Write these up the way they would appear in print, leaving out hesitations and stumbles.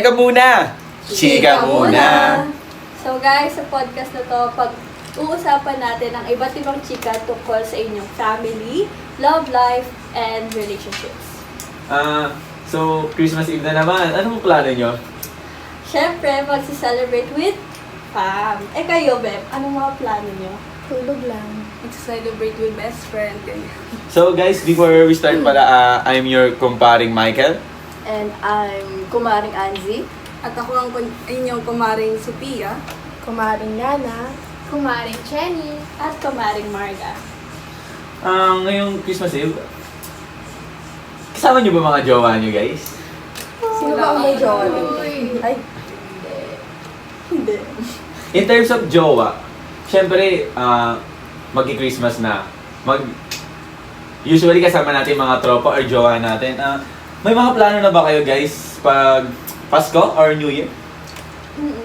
Teka muna! Chika muna! So guys, sa podcast na to, pag-uusapan natin ang iba't ibang chika tungkol sa inyong family, love life, and relationships. So, Christmas Eve na naman. Anong plano nyo? Siyempre, magsi-celebrate with fam. Kayo, Beb, anong mga plano nyo? Tulog lang. Mag-celebrate with best friend. So guys, before we start pala, I'm your kumparing Michael. And I'm Kumaring Anzi. At ako ang inyong kumaring Sophia. Kumaring Nana. Kumaring Chenny, at kumaring Marga. Ngayong Christmas Eve, kasama nyo ba mga jowa nyo guys? Sino ba ang may jowa? Ay, Hindi. In terms of jowa, syempre, magki-Christmas na. Usually kasama natin mga tropa or jowa natin. May mga plano na ba kayo guys pag Pasko or New Year?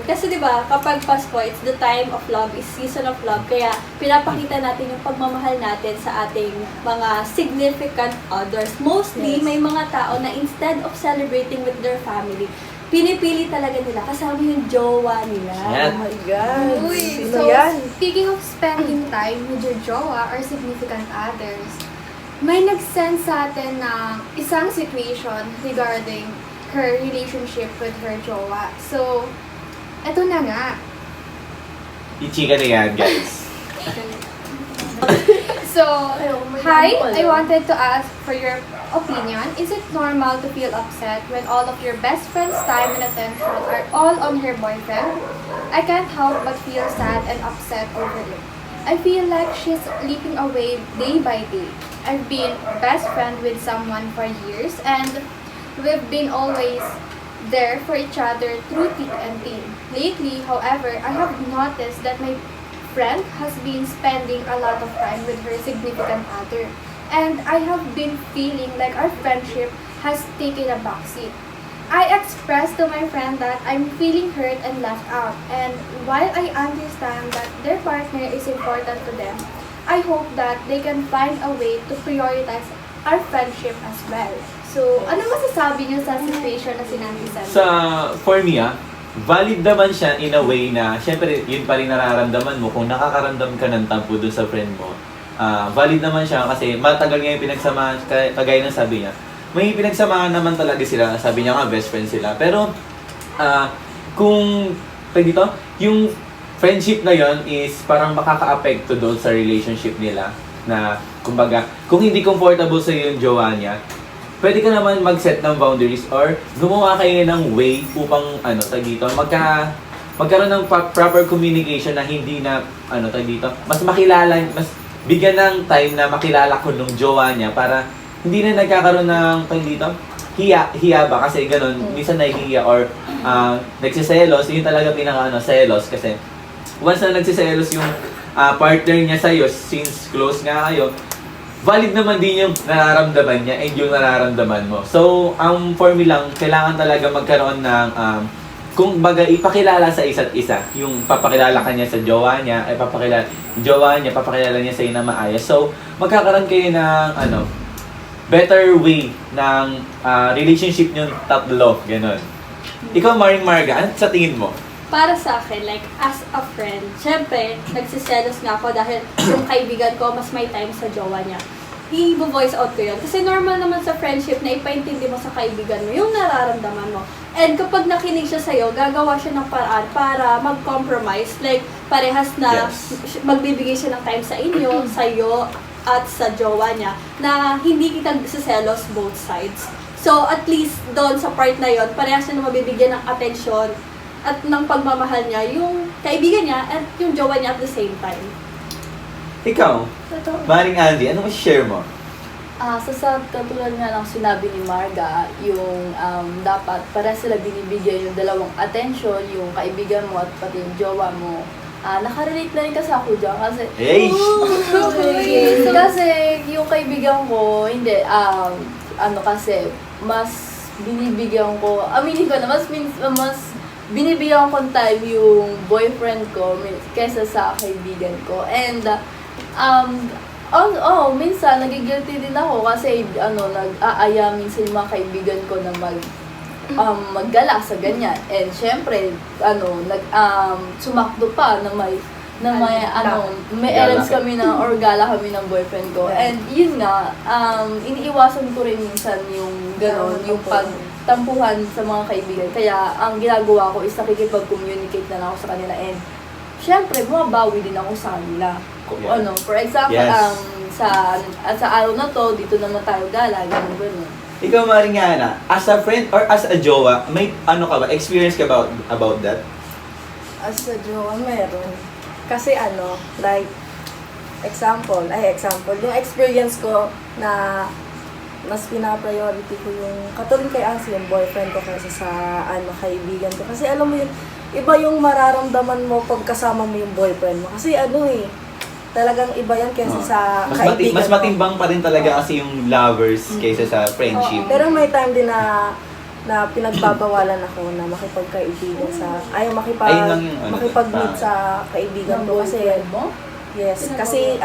Kasi 'di ba, kapag Pasko, it's the time of love, is season of love. Kaya pinapakita natin yung pagmamahal natin sa ating mga significant others. Mostly, Yes. may mga tao na instead of celebrating with their family, pinipili talaga nila kasama yung jowa nila. Yan. oh my God. Uy, Sino so yan? speaking of spending time with your jowa or significant others, may nag-send sa atin na isang situation regarding her relationship with her jowa. So, eto na nga. I-chika na yan guys. So, hi, I wanted to ask for your opinion. Is it normal to feel upset when all of your best friend's time and attention are all on her boyfriend? I can't help but feel sad and upset over it. I feel like she's slipping away day by day. I've been best friend with someone for years and we've been always there for each other through thick and thin. Lately, however, I have noticed that my friend has been spending a lot of time with her significant other. And I have been feeling like our friendship has taken a backseat. I expressed to my friend that I'm feeling hurt and left out. And while I understand that their partner is important to them, I hope that they can find a way to prioritize our friendship as well. So, ano masasabi niyo sa situation na sinabi For me valid naman siya in a way na, syempre, yun pa rin nararamdaman mo. Kung nakakaramdam ka ng tampo dun sa friend mo, valid naman siya kasi matagal nga yung pinagsamahan, kagaya ng sabi niya. May pinagsamahan naman talaga sila, sabi niya nga, best friend sila. Pero, kung, dito, yung friendship na yon is parang makaka-apekto doon sa relationship nila na, kumbaga, kung hindi comfortable sa yung jowa niya, pwede ka naman mag-set ng boundaries or gumawa kayo ng way upang dito, magkaroon ng proper communication na hindi na dito, mas makilala, mas bigyan ng time na makilala ko nung jowa niya para hindi na nagkakaroon ng dito, hiya ba kasi ganun, minsan nahihiya or nagsiselos, yun talaga selos kasi once na nagsiselos yung partner niya sa'yo, since close nga kayo, valid naman din yung nararamdaman niya and yung nararamdaman mo. So, for me lang, kailangan talaga magkaroon ng, kung baga, ipakilala sa isa't isa. Yung papakilala ka niya sa jowa niya, ay papakilala niya sa'yo na maayos. So, magkakaroon kayo ng, better way ng relationship niyong tatlo. Ganon. Ikaw, Maring Marga, ano sa tingin mo? Para sa akin, like, as a friend, syempre, nagsiselos nga ako dahil yung kaibigan ko, mas may time sa jowa niya. I-voice out ko yun. Kasi normal naman sa friendship na ipaintindi mo sa kaibigan mo yung nararamdaman mo. And kapag nakinig siya sa'yo, gagawa siya ng paraan para mag-compromise. Like, parehas na magbibigay siya ng time sa inyo, sa'yo, at sa jowa niya, na hindi kita selos both sides. So, at least doon sa part na yon, parehas na mabibigyan ng atensyon at ng pagmamahal niya, yung kaibigan niya at yung jowa niya at the same time. Ikaw, Maring Andy, ano share mo? Sa katulad nga lang sinabi ni Marga, yung dapat para sila binibigyan yung dalawang attention, yung kaibigan mo at pati yung jowa mo. Nakarelate na rin kasi ako dyan kasi... Hey! Kasi yung kaibigan ko, hindi, kasi, mas binibigyan ko, aminin ko na, mas binibigyan ko ng time yung boyfriend ko kaysa sa kaibigan ko. And, minsan, nagigilty din ako kasi, nag-aaya minsan yung mga kaibigan ko na maggala sa ganyan. And syempre, sumakdo pa na may may Gala. errands kami or gala kami ng boyfriend ko. And yun nga, iniiwasan ko rin minsan yung gano'n, yung pagtampuhan sa mga kaibigan. Kaya ang ginagawa ko is nakikipag-communicate na lang ako sa kanila. And syempre, bumabawi din ako sa kanila. Yeah. For example, Yes. sa araw na to, dito naman tayo gala, gano'n. Ikaw, Mariana, as a friend or as a jowa, may experience ka about that? As a jowa, meron. Kasi example, yung experience ko na mas pina-priority ko yung, katulad kay Ansi, yung boyfriend ko kaysa sa kaibigan ko. Kasi alam mo yun, iba yung mararamdaman mo pag kasama mo yung boyfriend mo. Kasi talagang iba yan kaysa sa kaibigan Mas mo. matimbang pa rin talaga kasi yung lovers kaysa sa friendship. Pero may time din na pinagbabawalan ako na makipagkaibigan Ayun lang yung makipag-meet sa kaibigan ko kasi mo? yes, kasi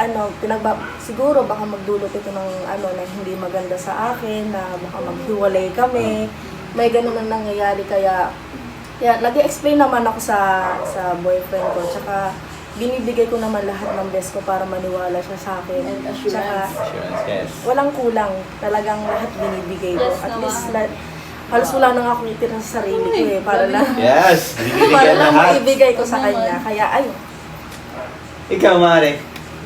siguro baka magdulot ito ng na hindi maganda sa akin, na baka maghiwalay kami. May ganun na nangyayari kaya nag-explain naman ako sa boyfriend ko, tsaka binibigay ko naman lahat ng best ko para maniwala siya sa akin. And Tsaka Assurance, yes. walang kulang, talagang lahat binibigay ko. Yes At naman. least halos wala nang ako itira sa sarili ko para lang Yes, para binibigyan lang lahat. maibigay ko sa Naman. kanya. Kaya ayun. Ikaw, Mare.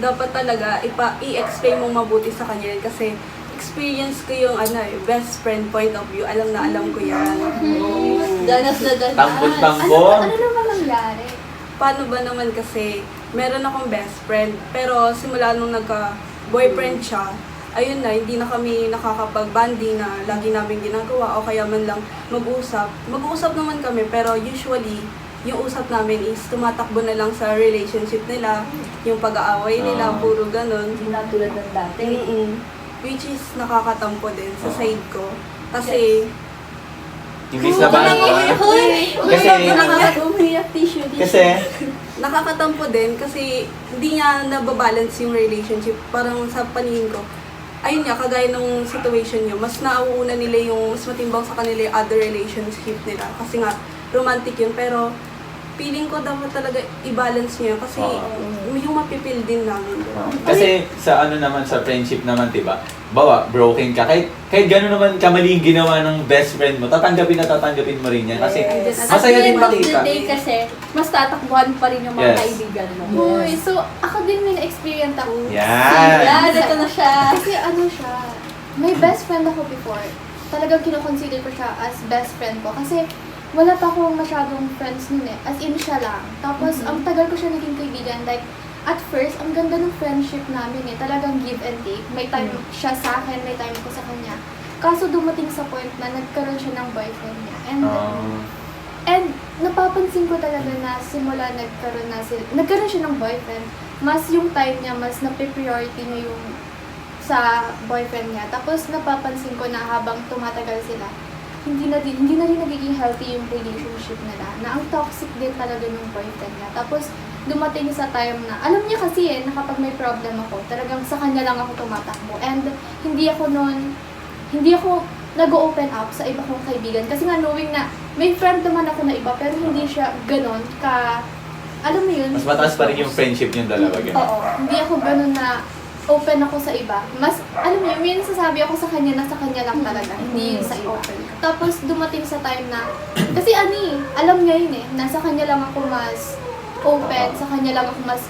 Dapat talaga i-explain mo mabuti sa kanya yan kasi experience ko yung best friend point of view. Alam na alam ko yan. Danas na danas. Tampon-tampon. Ano naman nangyari? Paano ba naman kasi meron akong best friend pero simula nung nagka-boyfriend siya, ayun na, hindi na kami nakakapag-banding na lagi namin ginagawa o kaya man lang mag-usap. Mag-usap naman kami pero usually yung usap namin is tumatakbo na lang sa relationship nila, yung pag-aaway nila, puro ganun. Hindi na tulad ng dati. Which is nakakatampo din sa side ko. Kasi Imbis na ba? Kasi, nakakatampo din kasi hindi niya nababalance yung relationship. Parang sa paningin ko, ayun nga, kagaya nung situation niyo, mas nauuna nila yung, mas matimbang sa kanila yung other relationship nila. Kasi nga, romantic yun. Pero, feeling ko dapat talaga i-balance niya kasi yung mapipil din namin. kasi sa naman, sa friendship naman, diba? Bawa, broken ka. Kahit gano'n naman kamali yung ginawa ng best friend mo, tatanggapin mo rin yan. Kasi masaya din At the end of the makita. day kasi, mas tatakbuhan pa rin yung mga Yes. kaibigan mo. Uy, so ako din may na-experience ako. Yan. Yan, ito na siya. Kasi siya, may best friend ako before. Talagang kinoconsider ko siya as best friend ko. Kasi wala pa akong masyadong friends nun eh. As in siya lang. Tapos, ang tagal ko siya naging kaibigan. Like, at first, ang ganda ng friendship namin eh. Talagang give and take. May time siya sa akin, may time ko sa kanya. Kaso dumating sa point na nagkaroon siya ng boyfriend niya. And napapansin ko talaga na simula nagkaroon siya ng boyfriend, mas yung time niya, mas nape-priority niya yung sa boyfriend niya. Tapos napapansin ko na habang tumatagal sila, hindi na rin nagiging healthy yung relationship nila. Na ang toxic din talaga ng boyfriend niya. Tapos dumating sa time na, alam niya kasi na kapag may problem ako, talagang sa kanya lang ako tumatakbo. And hindi ako nag-open up sa iba kong kaibigan. Kasi nga knowing na may friend naman ako na iba, pero hindi siya ganon alam mo yun? Mas mataas pa rin yung friendship yung dalawa. Ganun. Oo. Hindi ako ganon na open ako sa iba. Mas, alam mo yun, may nasasabi ako sa kanya na sa kanya lang talaga, hindi yun sa iba. Tapos dumating sa time na, kasi alam niya yun eh, nasa kanya lang ako mas open, sa kanya lang ako mas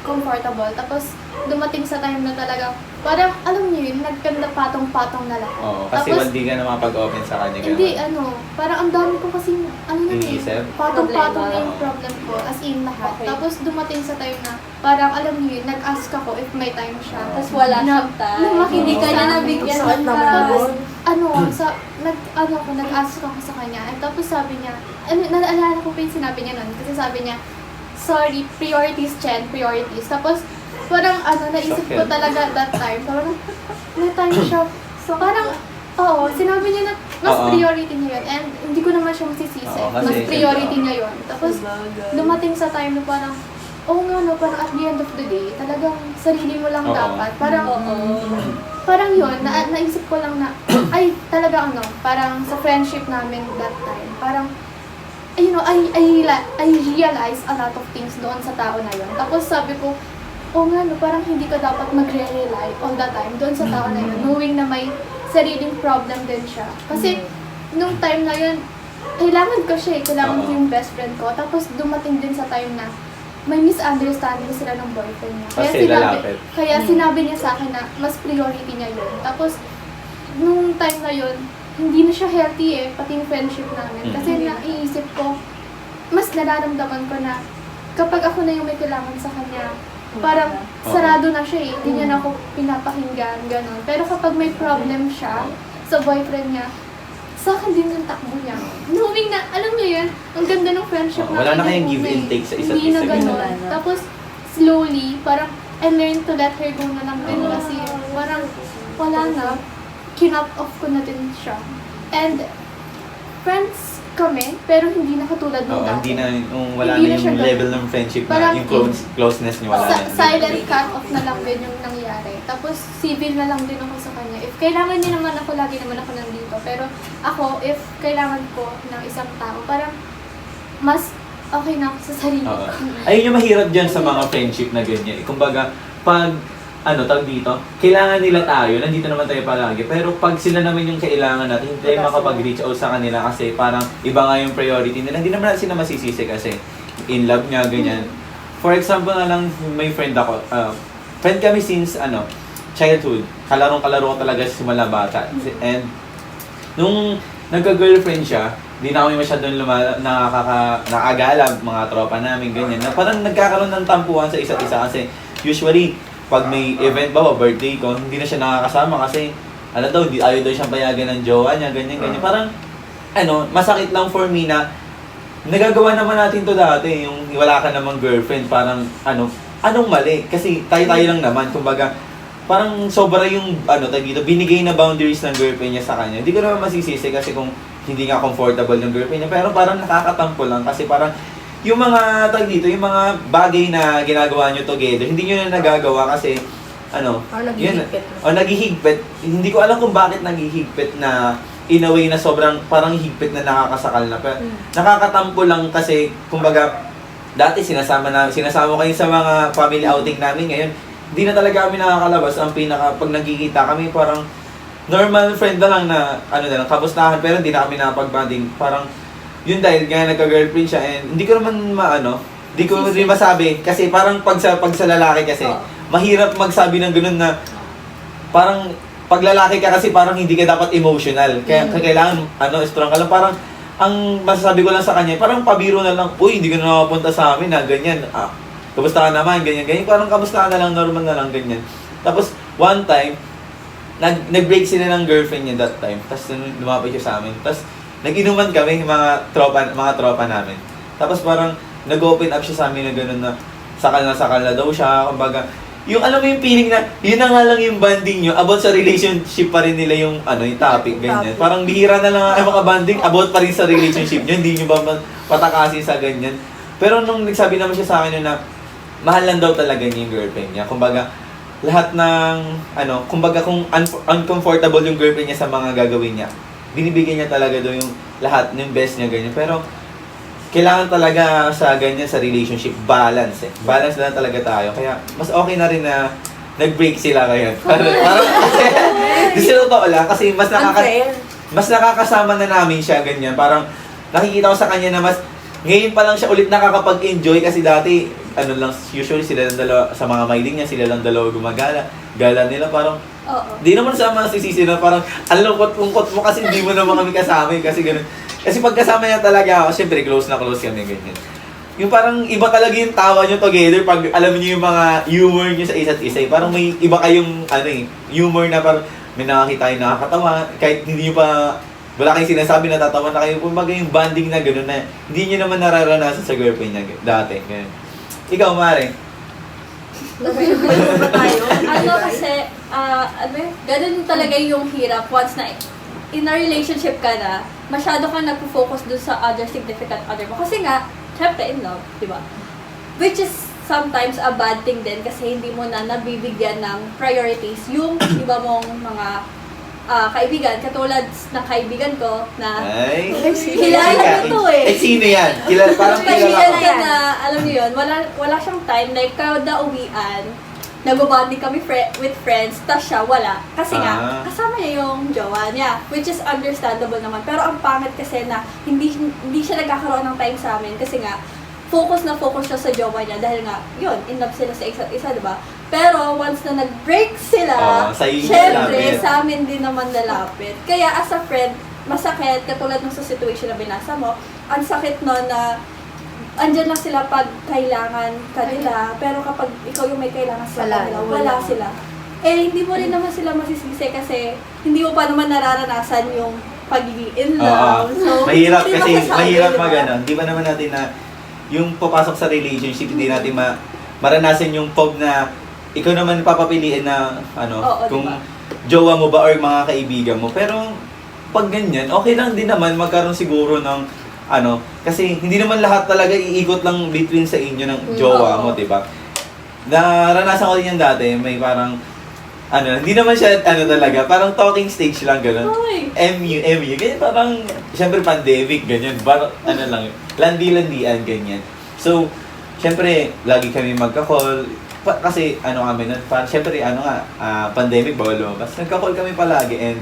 comfortable. Tapos dumating sa time na talagang, parang alam niyo yun, nagkanda patong-patong na lahat. Oo, kasi Tapos, hindi ka na mapag-open sa kanya. Ganun. hindi, parang ang dami ko kasi, Iniisip? patong-patong na Problema. yung problem ko, as in lahat. Okay. Tapos dumating sa time na, parang alam niyo yun, nag-ask ako if may time siya. Tapos wala siyang time. Na Hindi ka niya Oo. nabigyan Sakit ng naman time. yun. Nag-ask ako sa kanya. At tapos sabi niya, naalala ko pa yung sinabi niya nun. Kasi sabi niya, sorry, priorities, Chen, priorities. Tapos, parang naisip ko Sakit. talaga that time. Parang, may time siya. So, parang, oo, sinabi niya na mas Oo. priority niya yun. And hindi ko naman siya masisisi. Oo, kasi Mas priority siyempre, niya yun. Tapos, dumating sa time na parang, oo nga no, parang at the end of the day, talagang sarili mo lang Oo. dapat. Parang, Oo. parang yun, naisip ko lang na, ay, talaga ano, parang sa friendship namin that time, parang, you know, I realize a lot of things doon sa tao na yun. Tapos sabi ko, oo nga no, parang hindi ka dapat magre-rely all the time doon sa tao na yun, knowing na may sariling problem din siya. Kasi, nung time na yun, kailangan ko siya eh, kailangan ko Oo. yung best friend ko. Tapos dumating din sa time na may misunderstanding sila ng boyfriend niya. Kasi lalapit. Kaya sinabi niya sa akin na mas priority niya yun. Tapos, nung time na yun, hindi na siya healthy eh, pati yung friendship namin. Kasi naiisip ko, mas nararamdaman ko na kapag ako na yung may kailangan sa kanya, parang sarado na siya eh, hindi niya na ako pinapakinggan, gano'n. Pero kapag may problem siya sa boyfriend niya, sa akin din yung takbo niya. Knowing na, alam mo yun, ang ganda ng friendship Wala na kayong yung give and may- take sa isa't Hindi na isa, gano'n. wala na. Tapos, slowly, parang, I learned to let her go na lang din Oo. kasi parang wala na, kinut off ko na din siya. And, friends kami, pero hindi na katulad ng Oo, dati. hindi na, wala Hindi na na siya yung ganun. level ng friendship na, Parang- yung closeness niyo, wala na. Silent cut off na lang din yung nangyari. Tapos, civil na lang din ako sa kanya. If kailangan niya naman ako, lagi naman ako nandito. Pero ako, if kailangan ko ng isang tao, parang mas okay na ako sa sarili. Oo. Ayun yung mahirap dyan sa mga friendship na ganyan. Kumbaga, pag, tawag dito, kailangan nila tayo, nandito naman tayo palagi. Pero pag sila naman yung kailangan natin, hindi tayo makapag-reach out sa kanila kasi parang iba nga yung priority nila. Hindi naman natin sila masisisi kasi in love nga, ganyan. For example na lang, may friend ako. Friend kami since, childhood. Kalaro ko talaga simula bata. And, nung nagka-girlfriend siya, di na kami masyadong nakakagalab, mga tropa namin, ganyan. Na parang nagkakaroon ng tampuhan sa isa't isa kasi usually, pag may event ba, birthday ko, hindi na siya nakakasama kasi, ayaw daw siyang payagan ng jowa niya, ganyan. Parang, masakit lang for me na, nagagawa naman natin to dati, yung wala ka namang girlfriend, parang, anong mali? Kasi tayo-tayo lang naman, kumbaga, parang sobra yung, dito, binigay na boundaries ng girlfriend niya sa kanya. Hindi ko naman masisisi kasi kung hindi nga comfortable yung girlfriend niya, pero parang nakakatampo lang kasi parang, yung mga dito, yung mga bagay na ginagawa nyo together, hindi nyo na nagagawa kasi, naghihigpit. Naghihigpit. Hindi ko alam kung bakit naghihigpit na in a way na sobrang parang higpit na nakakasakal na. Pero nakakatampo lang kasi, kumbaga, dati sinasama ko kayo sa mga family outing namin. Ngayon, hindi na talaga kami nakakalabas. Ang pag nagkikita kami, parang normal friend na lang na, kamustahan, pero hindi na kami nakapag-bonding. Parang, yun dahil nga nagka-girlfriend siya and hindi ko naman hindi ko rin masabi kasi parang pag sa lalaki kasi mahirap magsabi ng ganun na parang pag lalaki ka kasi parang hindi ka dapat emotional kaya kailangan strong ka lang, parang ang masasabi ko lang sa kanya parang pabiro na lang, uy hindi ka na nakapunta sa amin na ganyan, kamusta ka naman, ganyan, parang kamusta ka na lang, normal na lang, ganyan. Tapos one time nag-break sila ng girlfriend niya that time, tapos lumapit siya sa amin, tapos nag-inuman kami, mga tropa namin. Tapos parang nag-open up siya sa amin na gano'n na sakal na daw siya. Kumbaga, yung alam mo yung feeling na yun na nga lang yung bonding nyo, about sa relationship pa rin nila yung yung topic, ganyan. Parang bihira na lang ay makabanding, about pa rin sa relationship nyo, hindi nyo ba patakasin sa ganyan. Pero nung nagsabi naman siya sa akin yun na mahal lang daw talaga niya yung girlfriend niya. Kumbaga, lahat ng, kumbaga kung uncomfortable yung girlfriend niya sa mga gagawin niya, binibigyan niya talaga doon yung lahat ng best niya, ganyan. Pero, kailangan talaga sa ganyan, sa relationship, balance eh. Balance na talaga tayo. Kaya, mas okay na rin na nag-break sila ngayon. Parang kasi, totoo lang, kasi mas nakakasama na namin siya, ganyan. Parang, nakikita ko sa kanya na mas, ngayon pa lang siya ulit nakakapag-enjoy kasi dati, usually sila lang dalawa, sa mga mailing niya, sila lang dalawa gumagala. Gala nila parang, di naman sa mga sisisi na parang, lungkot mo kasi hindi mo naman kami kasama kasi ganun. Kasi pagkasama niya talaga ako, syempre close kami, ganyan. Yung parang iba talaga yung tawa nyo together pag alam niyo yung mga humor nyo sa isa't isa. Parang may iba kayong, humor na parang may nakakita yung nakakatawa, kahit hindi nyo pa, wala kayong sinasabi, natatawa na kayo. Kumbaga yung bonding na gano'n na hindi nyo naman nararanasan sa girlfriend niya dati. Ganyan. Ikaw, Mare. Kasi, ganun talaga yung hirap once na in a relationship ka na, masyado kang nagpo-focus dun sa other significant other mo. Kasi nga, syempre in love, di ba? Which is sometimes a bad thing din kasi hindi mo na nabibigyan ng priorities yung iba mong mga kaibigan. Katulad ng kaibigan ko na Ay, kilala ko to eh. sino yan? Parang Yung kilala kaibigan ko. ko na, alam niyo yun, wala siyang time, like, kada uwian, nag-bonding kami with friends, tas siya, wala. Kasi nga, kasama niya yung jowa niya, which is understandable naman. Pero ang pangit kasi na, hindi siya nagkakaroon ng time sa amin, kasi nga, focus siya sa jowa niya, dahil nga, yun, in love sila sa isa't isa, diba? Pero, once na nag-break sila, sa inyo syempre, lalapit. sa amin din naman lalapit. Kaya, as a friend, masakit, katulad ng sa situation na binasa mo, ang sakit no na andyan lang sila pag kailangan kanila, pero kapag ikaw yung may kailangan sa kanila, wala sila. Eh, hindi mo rin naman sila masisisi kasi hindi mo pa naman nararanasan yung pagiging in love. So, mahirap hindi kasi, masasabi, mahirap diba? magana. Di ba naman natin na yung papasok sa relationship, hindi natin maranasan yung pog na ikaw naman papapiliin na Oo, kung diba? jowa mo ba or mga kaibigan mo. Pero pag ganyan, okay lang din naman magkaroon siguro ng kasi hindi naman lahat talaga iikot lang between sa inyo ng jowa mo, 'di ba? Naranasan ko din yan dati, may parang hindi naman siya talaga, parang talking stage lang gano'n. Hoy! MU, ganyan parang, syempre pandemic, ganyan, parang lang, landi-landian, ganyan. So, syempre, lagi kami magka-call, kasi kami nun, syempre, pandemic, bawal lumabas. Nagka-call kami palagi, and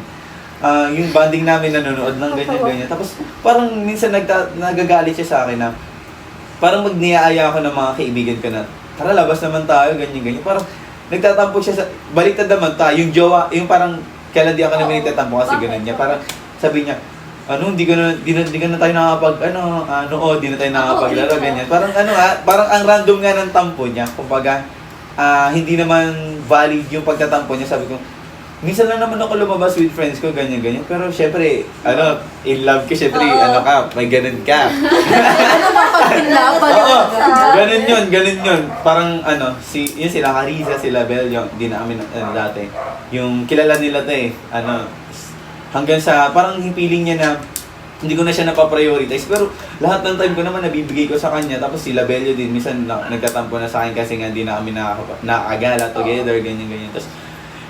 yung bonding namin nanonood ng ganyan-ganyan. Tapos, parang minsan nagagalit siya sa akin na, parang magniyaaya ako ng mga kaibigan ko na, tara, labas naman tayo, ganyan-ganyan. Parang, nagtatampo siya sa, baliktad naman tayo, yung jowa, yung parang, kailan di ako naman nagtatampo kasi ganun niya. Parang, sabi niya, di ka na tayo nakapag, di na tayo nakapaglaro, ganyan. Parang, parang ang random nga ng tampo niya. Kumbaga, hindi naman valid yung pagtatampo niya. Sabi ko, minsan lang naman ako lumabas with friends ko, ganyan-ganyan. Pero syempre, in love ka, syempre, may ganun ka. Ano ba pag pinlove? Oo, ganun yun. Parang yun sila Carissa, sila Bel, yung di na kami dati. Yung kilala nila to hanggang sa parang feeling niya na hindi ko na siya napaprioritize. Pero lahat ng time ko naman nabibigay ko sa kanya. Tapos sila Bello din, minsan nagtatampo na sa akin kasi nga hindi na kami nakakagala together, ganyan-ganyan. Tapos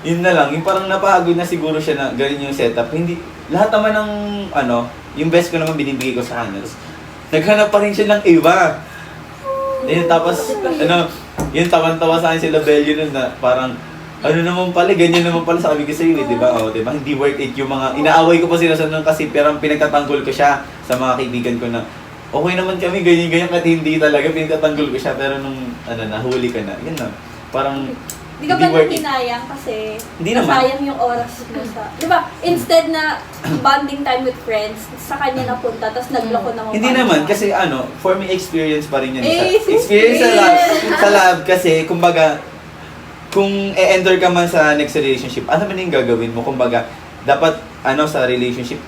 yun na lang, yung parang napagod na siguro siya na ganyan yung setup. Hindi, lahat naman ng yung best ko naman binibigay ko sa kanya. Tapos naghanap pa rin siya ng iba. Tapos, yun, tawan-tawa sa akin sila Bello nun na parang, naman pala, ganyan naman pala sabi ko sa iyo, di ba? Diba? Hindi worth it yung mga, inaaway ko pa sila sa nun kasi parang pinagtatanggol ko siya sa mga kaibigan ko na, okay naman kami, ganyan-ganyan, kahit hindi talaga, pinagtatanggol ko siya, pero nung, nahuli ka na, yun na, parang, Di ka ba hinayang kasi hindi naman. nasayang yung oras mo sa... Di ba? Instead na bonding time with friends, sa kanya napunta, tapos nagloko naman. Hindi naman, kasi for me, experience pa rin yan. Experience Sa lab kasi, kumbaga, kung e-enter ka man sa next relationship, ano man yung gagawin mo? Kumbaga, dapat, sa relationship,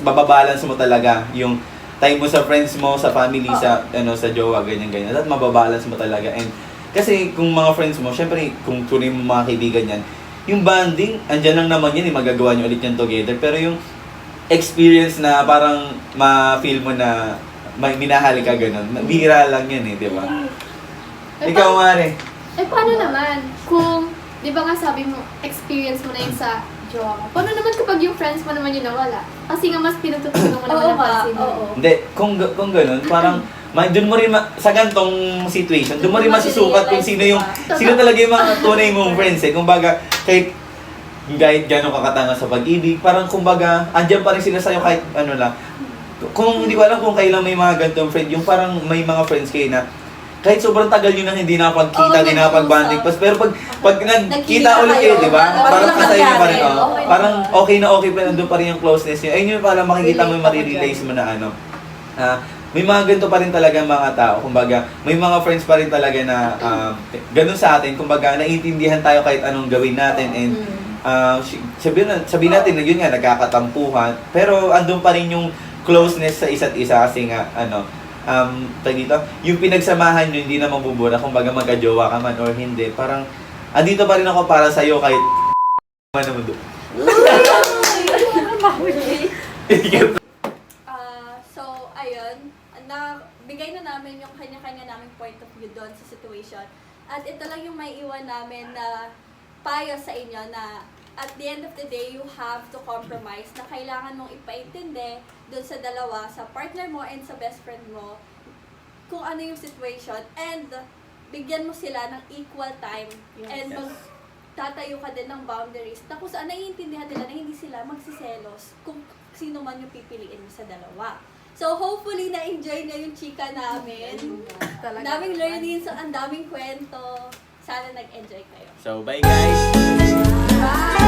mababalance mo talaga yung time mo sa friends mo, sa family, sa jowa, ganyan-ganyan. Dapat mababalance mo talaga. And, kasi kung mga friends mo, syempre, kung tuloy mo mga kaibigan yan, yung bonding, andyan lang naman yan, magagawa nyo ulit yan together. Pero yung experience na parang ma-feel mo na may minahal ka ganun, bihira lang yan di ba? Ikaw, Mare. Paano naman? Kung, di ba nga sabi mo, experience mo na yun sa jowa mo. Paano naman kapag yung friends mo naman yun nawala? Kasi nga mas pinagtutunan mo naman ang pansin mo. Hindi, kung ganun, parang, doon mo rin, sa gantong situation, doon mo rin masusukat kung sino talaga yung mga tunay mong friends Kumbaga, kahit gano'ng kakatanga sa pag-ibig, parang kumbaga, andyan pa rin sila sa'yo kahit lang. Kung hindi ko alam kung kailan may mga gantong friend, yung parang may mga friends kayo na, kahit sobrang tagal nyo nang hindi nakapagkita, hindi nakapag-banding, pero pag nagkita ulit kayo, di ba? Parang kasaya nyo pa rin, parang okay na okay pa, nandun pa rin yung closeness nyo. Ayun yung parang makikita mo, marirealize mo na may mga ganito pa rin talaga mga tao. Kumbaga, may mga friends pa rin talaga na ganun sa atin. Kumbaga, naiintindihan tayo kahit anong gawin natin. And sabihin natin na yun nga, nagkakatampuhan. Pero andun pa rin yung closeness sa isa't isa kasi nga, dito, yung pinagsamahan nyo, hindi na mabubura. Kumbaga, magka-jowa ka man or hindi. Parang, andito pa rin ako para sa'yo kahit man naman doon. So, ayun, bigay na namin namin yung kanya-kanya naming point of view doon sa situation. At ito lang yung may iwan namin na payo sa inyo na at the end of the day, you have to compromise na kailangan mong ipaintindi doon sa dalawa, sa partner mo and sa best friend mo, kung ano yung situation, and bigyan mo sila ng equal time and tatayo ka din ng boundaries na kung saan naiintindihan nila na hindi sila magsiselos kung sino man yung pipiliin mo sa dalawa. So, hopefully, na-enjoy na yung chika namin. Daming learnings, ang daming kwento. Sana nag-enjoy kayo. So, bye guys! Bye!